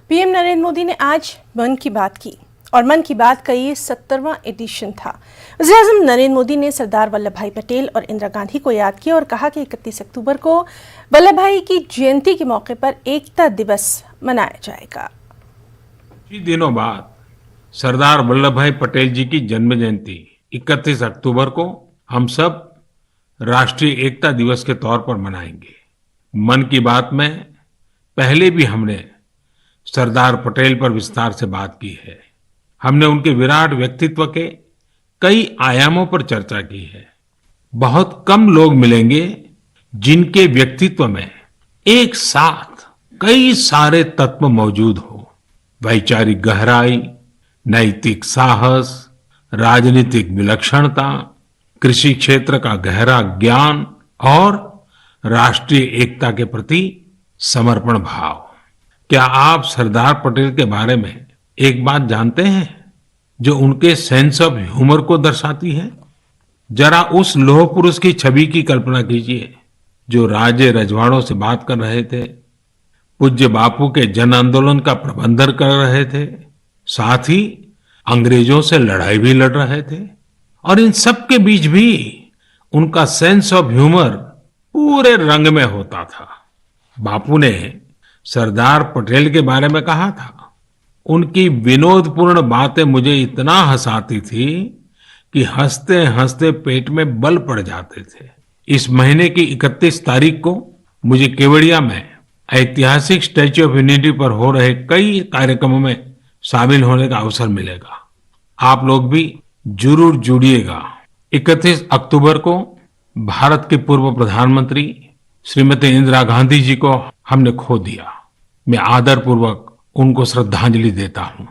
PM Narendra Modi ने आज मन की बात की और मन की बात का ये 70वां एडिशन था। वज़ीर-ए-आज़म नरेंद्र मोदी ने सरदार वल्लभ भाई पटेल और इंदिरा गांधी को याद किया और कहा कि 31 अक्टूबर को वल्लभ भाई की जयंती के मौके पर एकता दिवस मनाया जाएगा। कुछ दिनों बाद सरदार वल्लभ भाई पटेल जी की जन्म जयंती 31 अक्टूबर को हम सब राष्ट्रीय एकता दिवस के तौर पर मनाएंगे। मन की बात में पहले भी हमने सरदार पटेल पर विस्तार से बात की है। हमने उनके विराट व्यक्तित्व के कई आयामों पर चर्चा की है। बहुत कम लोग मिलेंगे जिनके व्यक्तित्व में एक साथ कई सारे तत्व मौजूद हो। वैचारिक गहराई, नैतिक साहस, राजनीतिक विलक्षणता, कृषि क्षेत्र का गहरा ज्ञान और राष्ट्रीय एकता के प्रति समर्पण भाव। क्या आप सरदार पटेल के बारे में एक बात जानते हैं जो उनके सेंस ऑफ ह्यूमर को दर्शाती है? जरा उस लौह पुरुष की छवि की कल्पना कीजिए जो राजे रजवाड़ों से बात कर रहे थे, पूज्य बापू के जन आंदोलन का प्रबंधन कर रहे थे, साथ ही अंग्रेजों से लड़ाई भी लड़ रहे थे, और इन सब के बीच भी उनका सेंस ऑफ ह्यूमर पूरे रंग में होता था। बापू ने सरदार पटेल के बारे में कहा था, उनकी विनोदपूर्ण बातें मुझे इतना हंसाती थी कि हंसते हंसते पेट में बल पड़ जाते थे। इस महीने की 31 तारीख को मुझे केवड़िया में ऐतिहासिक स्टैच्यू ऑफ यूनिटी पर हो रहे कई कार्यक्रमों में शामिल होने का अवसर मिलेगा। आप लोग भी जरूर जुड़िएगा। 31 अक्टूबर को भारत के पूर्व प्रधानमंत्री श्रीमती इंदिरा गांधी जी को हमने खो दिया। मैं आदरपूर्वक उनको श्रद्धांजलि देता हूं।